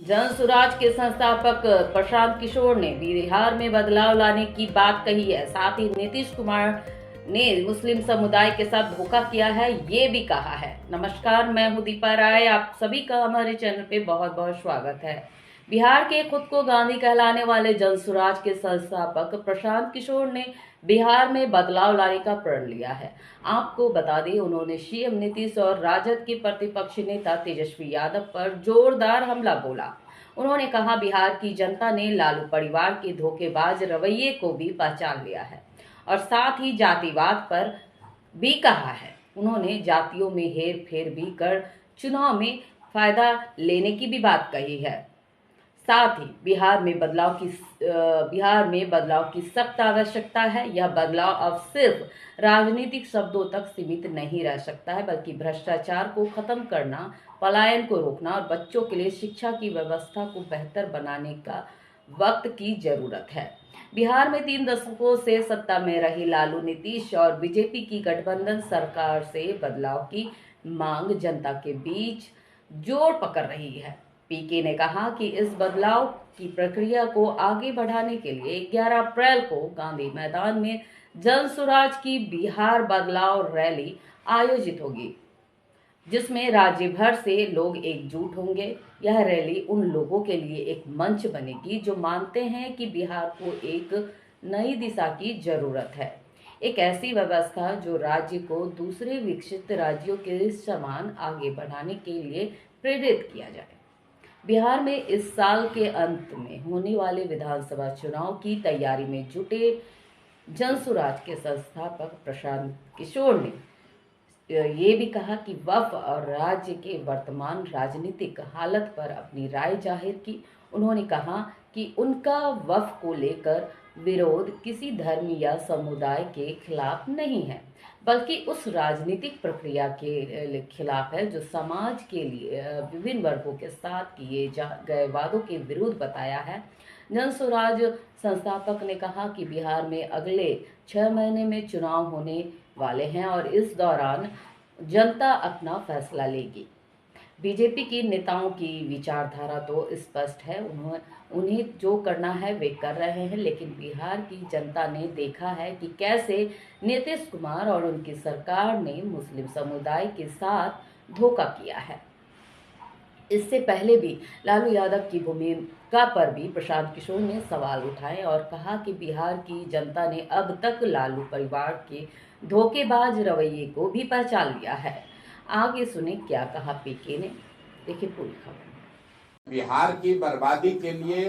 जन सुराज के संस्थापक प्रशांत किशोर ने बिहार में बदलाव लाने की बात कही है। साथ ही नीतीश कुमार ने मुस्लिम समुदाय के साथ धोखा किया है, ये भी कहा है। नमस्कार, मैं हूं दीपा राय। आप सभी का हमारे चैनल पे बहुत बहुत स्वागत है। बिहार के खुद को गांधी कहलाने वाले जन सुराज के संस्थापक प्रशांत किशोर ने बिहार में बदलाव लाने का प्रण लिया है। आपको बता दें, उन्होंने सीएम नीतीश और राजद के प्रतिपक्षी नेता तेजस्वी यादव पर जोरदार हमला बोला। उन्होंने कहा, बिहार की जनता ने लालू परिवार के धोखेबाज रवैये को भी पहचान लिया है और साथ ही जातिवाद पर भी कहा है। उन्होंने जातियों में हेर फेर भी कर चुनाव में फायदा लेने की भी बात कही है। साथ ही बिहार में बदलाव की सख्त आवश्यकता है। यह बदलाव अब सिर्फ राजनीतिक शब्दों तक सीमित नहीं रह सकता है, बल्कि भ्रष्टाचार को खत्म करना, पलायन को रोकना और बच्चों के लिए शिक्षा की व्यवस्था को बेहतर बनाने का वक्त की जरूरत है। बिहार में 3 दशकों से सत्ता में रही लालू, नीतीश और बीजेपी की गठबंधन सरकार से बदलाव की मांग जनता के बीच जोर पकड़ रही है। पीके ने कहा कि इस बदलाव की प्रक्रिया को आगे बढ़ाने के लिए 11 अप्रैल को गांधी मैदान में जन सुराज की बिहार बदलाव रैली आयोजित होगी, जिसमें राज्य भर से लोग एकजुट होंगे। यह रैली उन लोगों के लिए एक मंच बनेगी जो मानते हैं कि बिहार को एक नई दिशा की जरूरत है, एक ऐसी व्यवस्था जो राज्य को दूसरे विकसित राज्यों के समान आगे बढ़ाने के लिए प्रेरित किया जाए। बिहार में इस साल के अंत में होने वाले विधानसभा चुनाव की तैयारी में जुटे जनसुराज के संस्थापक प्रशांत किशोर ने ये भी कहा कि वक्फ और राज्य के वर्तमान राजनीतिक हालत पर अपनी राय जाहिर की। उन्होंने कहा कि उनका वक्फ को लेकर विरोध किसी धर्म या समुदाय के खिलाफ नहीं है, बल्कि उस राजनीतिक प्रक्रिया के खिलाफ है जो समाज के लिए विभिन्न वर्गों के साथ किए गए वादों के विरुद्ध बताया है। जन स्वराज संस्थापक ने कहा कि बिहार में अगले 6 महीने में चुनाव होने वाले हैं और इस दौरान जनता अपना फैसला लेगी। बीजेपी के नेताओं की विचारधारा तो स्पष्ट है, उन्हें जो करना है वे कर रहे हैं, लेकिन बिहार की जनता ने देखा है कि कैसे नीतीश कुमार और उनकी सरकार ने मुस्लिम समुदाय के साथ धोखा किया है। इससे पहले भी लालू यादव की भूमिका पर भी प्रशांत किशोर ने सवाल उठाए और कहा कि बिहार की जनता ने अब तक लालू परिवार के धोखेबाज रवैये को भी पहचान लिया है। आगे सुने क्या कहा पीके ने, देखिए पूरी खबर। बिहार की बर्बादी के लिए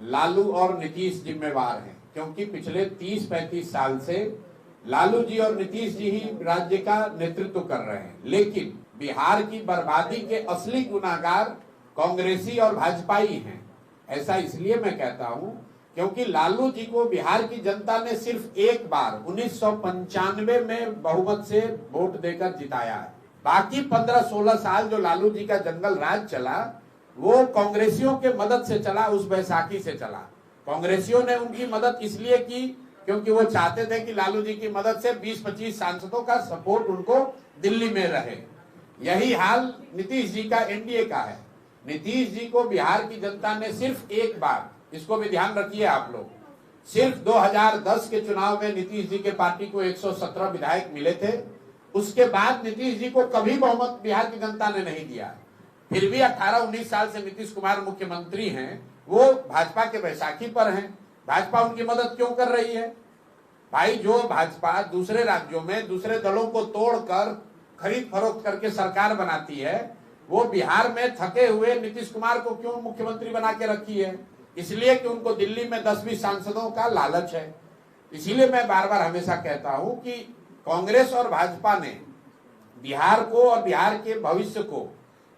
लालू और नीतीश जिम्मेवार हैं, क्योंकि पिछले 30-35 साल से लालू जी और नीतीश जी ही राज्य का नेतृत्व कर रहे हैं। लेकिन बिहार की बर्बादी के असली गुनाहगार कांग्रेसी और भाजपाई हैं। ऐसा इसलिए मैं कहता हूं क्योंकि लालू जी को बिहार की जनता ने सिर्फ एक बार 1995 में बहुमत से वोट देकर जिताया है। बाकी 15-16 साल जो लालू जी का जंगल राज चला वो कांग्रेसियों के मदद से चला, उस बैसाखी से चला। कांग्रेसियों ने उनकी मदद इसलिए की क्योंकि वो चाहते थे कि लालू जी की मदद से 20-25 सांसदों का सपोर्ट उनको दिल्ली में रहे। यही हाल नीतीश जी का, एनडीए का है। नीतीश जी को बिहार की जनता ने सिर्फ एक बार, इसको भी ध्यान रखिए आप लोग, सिर्फ 2010 के चुनाव में नीतीश जी के पार्टी को 117 विधायक मिले थे। उसके बाद नीतीश जी को कभी बहुमत बिहार की जनता ने नहीं दिया। फिर भी 18-19 साल से नीतीश कुमार मुख्यमंत्री हैं, वो भाजपा के बैसाखी पर हैं। भाजपा उनकी मदद क्यों कर रही है? भाई, जो भाजपा दूसरे राज्यों में दूसरे दलों को तोड़कर खरीद फरोख्त करके सरकार बनाती है, वो बिहार में थके हुए नीतीश कुमार को क्यों मुख्यमंत्री बना के रखी है? इसलिए कि उनको दिल्ली में 10-20 सांसदों का लालच है। इसीलिए मैं बार बार हमेशा कहता हूं कि कांग्रेस और भाजपा ने बिहार को और बिहार के भविष्य को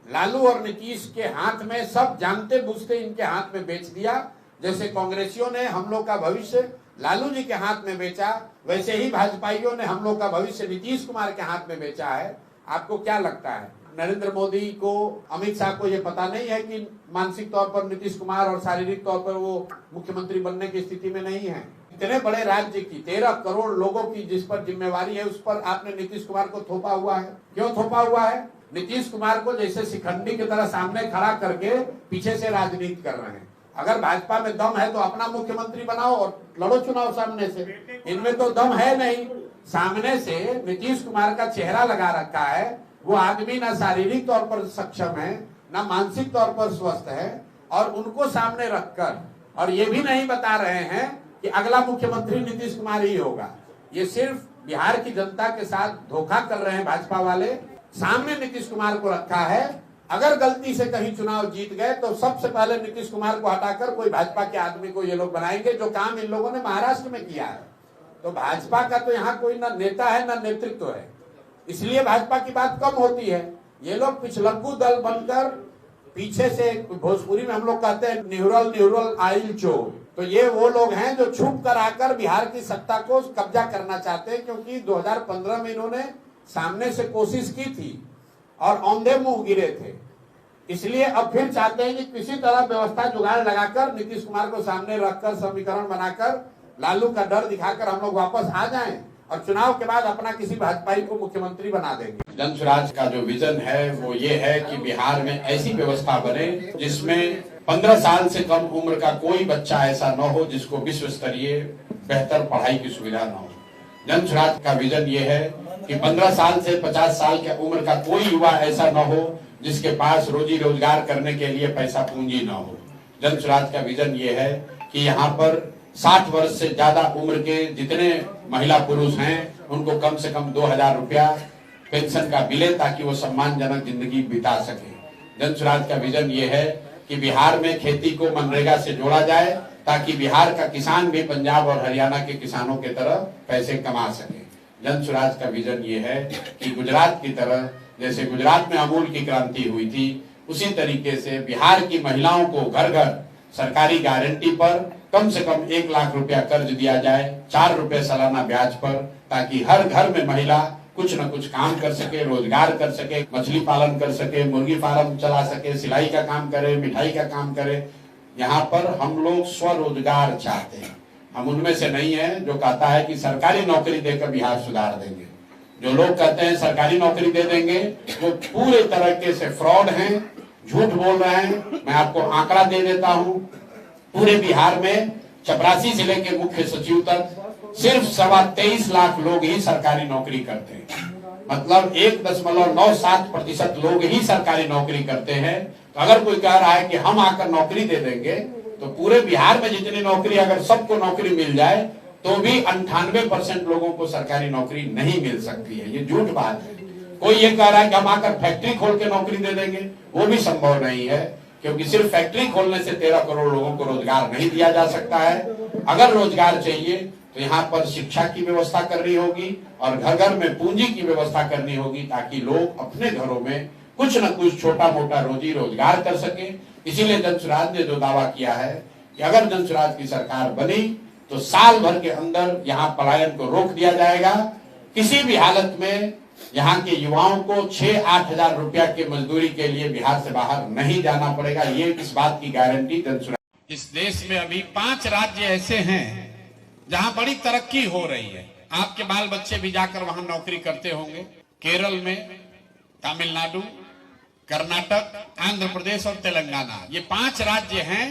लालू और नीतीश के हाथ में, सब जानते बूझते इनके हाथ में बेच दिया। जैसे कांग्रेसियों ने हम लोग का भविष्य लालू जी के हाथ में बेचा, वैसे ही भाजपाइयों ने हम लोग का भविष्य नीतीश कुमार के हाथ में बेचा है। आपको क्या लगता है, नरेंद्र मोदी को, अमित शाह को ये पता नहीं है कि मानसिक तौर पर नीतीश कुमार और शारीरिक तौर पर वो मुख्यमंत्री बनने की स्थिति में नहीं है? इतने बड़े राज्य की 13 करोड़ लोगों की जिस पर जिम्मेवारी है, उस पर आपने नीतीश कुमार को थोपा हुआ है। क्यों थोपा हुआ है? नीतीश कुमार को जैसे शिखंडी की तरह सामने खड़ा करके पीछे से राजनीति कर रहे हैं। अगर भाजपा में दम है तो अपना मुख्यमंत्री बनाओ और लड़ो चुनाव सामने से। इनमें तो दम है नहीं। सामने से नीतीश कुमार का चेहरा लगा रखा है। वो आदमी ना शारीरिक तौर पर सक्षम है, ना मानसिक तौर पर स्वस्थ है, और उनको सामने रखकर और ये भी नहीं बता रहे हैं कि अगला मुख्यमंत्री नीतीश कुमार ही होगा। ये सिर्फ बिहार की जनता के साथ धोखा कर रहे हैं भाजपा वाले। सामने नीतीश कुमार को रखा है। अगर गलती से कहीं चुनाव जीत गए तो सबसे पहले नीतीश कुमार को हटाकर कोई भाजपा के आदमी को ये लोग बनाएंगे, जो काम इन लोगों ने महाराष्ट्र में किया है। तो भाजपा का तो यहाँ कोई ना नेता है ना नेतृत्व है, इसलिए भाजपा की बात कम होती है। ये लोग पिछलग्गू दल बनकर पीछे से, भोजपुरी में हम लोग कहते हैं निहुरल आइल चोर, तो ये वो लोग हैं जो छुप कर आकर बिहार की सत्ता को कब्जा करना चाहते हैं। क्योंकि 2015 में इन्होंने सामने से कोशिश की थी और औंधे मुंह गिरे थे, इसलिए अब फिर चाहते हैं कि किसी तरह व्यवस्था जुगाड़ लगाकर नीतीश कुमार को सामने रखकर समीकरण बनाकर लालू का डर दिखाकर हम लोग वापस आ जाएं और चुनाव के बाद अपना किसी भाजपाई को मुख्यमंत्री बना देंगे। जन स्वराज का जो विजन है वो ये है कि बिहार में ऐसी व्यवस्था बने जिसमें 15 साल से कम उम्र का कोई बच्चा ऐसा न हो जिसको विश्व स्तरीय बेहतर पढ़ाई की सुविधा न हो। जन स्वराज का विजन ये है कि 15 साल से 50 साल के उम्र का कोई युवा ऐसा न हो जिसके पास रोजी रोजगार करने के लिए पैसा पूंजी न हो। जन स्वराज का विजन ये है कि यहाँ पर 60 वर्ष से ज्यादा उम्र के जितने महिला पुरुष हैं उनको कम से कम 2000 रुपया पेंशन का मिले ताकि वो सम्मानजनक जिंदगी बिता सके। जन स्वराज का विजन ये है कि बिहार में खेती को मनरेगा से जोड़ा जाए ताकि बिहार का किसान भी पंजाब और हरियाणा के किसानों के तरह पैसे कमा सके। जन स्वराज का विजन ये है कि गुजरात की तरह, जैसे गुजरात में अमूल की क्रांति हुई थी, उसी तरीके से बिहार की महिलाओं को घर घर सरकारी गारंटी पर कम से कम 1 लाख रुपया कर्ज दिया जाए, 4 रुपए सालाना ब्याज पर, ताकि हर घर में महिला कुछ न कुछ काम कर सके, रोजगार कर सके, मछली पालन कर सके, मुर्गी फार्म चला सके, सिलाई का काम करे, मिठाई का काम करे। यहाँ पर हम लोग स्वरोजगार चाहते हैं। हम उनमें से नहीं है जो कहता है कि सरकारी नौकरी देकर बिहार सुधार देंगे। जो लोग कहते हैं सरकारी नौकरी दे देंगे वो पूरे तरीके से फ्रॉड हैं, झूठ बोल रहे हैं। मैं आपको आंकड़ा दे देता हूँ, पूरे बिहार में चपरासी जिले के मुख्य सचिव तक सिर्फ 23.25 लाख लोग ही सरकारी नौकरी करते हैं। मतलब 1.97% लोग ही सरकारी नौकरी करते हैं। तो अगर कोई कह रहा है कि हम आकर नौकरी दे देंगे, तो पूरे बिहार में जितनी नौकरी, अगर सबको नौकरी मिल जाए तो भी 98% लोगों को सरकारी नौकरी नहीं मिल सकती है। ये झूठ बात है। कोई ये कह रहा है कि हम आकर फैक्ट्री खोल के नौकरी दे देंगे, वो भी संभव नहीं है, क्योंकि सिर्फ फैक्ट्री खोलने से 13 करोड़ लोगों को रोजगार नहीं दिया जा सकता है। अगर रोजगार चाहिए तो यहाँ पर शिक्षा की व्यवस्था करनी होगी और घर घर में पूंजी की व्यवस्था करनी होगी, ताकि लोग अपने घरों में कुछ न कुछ छोटा मोटा रोजी रोजगार कर सके। इसीलिए जन स्वराज ने जो दावा किया है कि अगर जन स्वराज की सरकार बनी तो साल भर के अंदर यहाँ पलायन को रोक दिया जाएगा। किसी भी हालत में यहाँ के युवाओं को 6-8 हजार रुपया के मजदूरी के लिए बिहार से बाहर नहीं जाना पड़ेगा। ये इस बात की गारंटी जन स्वराज। इस देश में अभी 5 राज्य ऐसे हैं जहां बड़ी तरक्की हो रही है। आपके बाल बच्चे भी जाकर वहां नौकरी करते होंगे। केरल में, तमिलनाडु, कर्नाटक, आंध्र प्रदेश और तेलंगाना, ये 5 राज्य हैं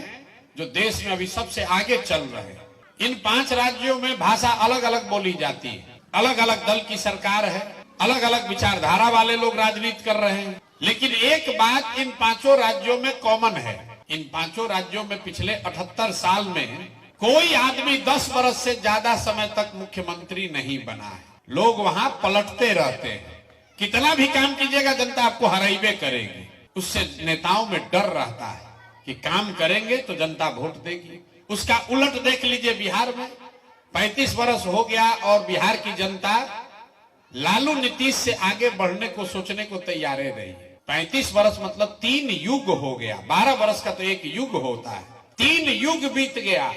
जो देश में अभी सबसे आगे चल रहे हैं। इन 5 राज्यों में भाषा अलग अलग बोली जाती है, अलग अलग दल की सरकार है, अलग अलग विचारधारा वाले लोग राजनीति कर रहे हैं। लेकिन एक बात इन 5 राज्यों में कॉमन है। इन 5 राज्यों में पिछले 78 साल में कोई आदमी 10 वर्ष से ज्यादा समय तक मुख्यमंत्री नहीं बना है। लोग वहां पलटते रहते हैं। कितना भी काम कीजिएगा जनता आपको हराइबे करेगी। उससे नेताओं में डर रहता है कि काम करेंगे तो जनता वोट देगी। उसका उलट देख लीजिए, बिहार में 35 वर्ष हो गया और बिहार की जनता लालू नीतीश से आगे बढ़ने को सोचने को तैयार रही है। 35 वर्ष मतलब 3 युग हो गया। 12 वर्ष का तो एक युग होता है। 3 युग बीत गया,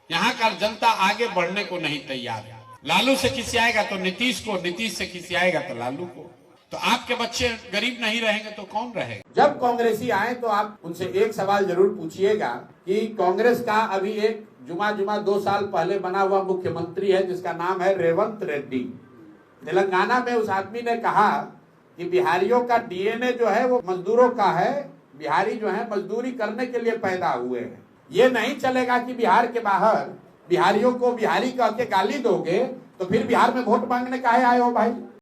यहाँ का जनता आगे बढ़ने को नहीं तैयार है। लालू से खिसियाएगा तो नीतीश को, नीतीश से खिसियाएगा तो लालू को। तो आपके बच्चे गरीब नहीं रहेंगे तो कौन रहेगा? जब कांग्रेसी आए तो आप उनसे एक सवाल जरूर पूछिएगा कि कांग्रेस का अभी एक जुमा 2 साल पहले बना हुआ मुख्यमंत्री है जिसका नाम है रेवंत रेड्डी। तेलंगाना में उस आदमी ने कहा कि बिहारियों का डीएनए जो है वो मजदूरों का है, बिहारी जो है मजदूरी करने के लिए पैदा हुए हैं। ये नहीं चलेगा कि बिहार के बाहर बिहारियों को बिहारी कह के गाली दोगे तो फिर बिहार में वोट मांगने काहे आए हो भाई।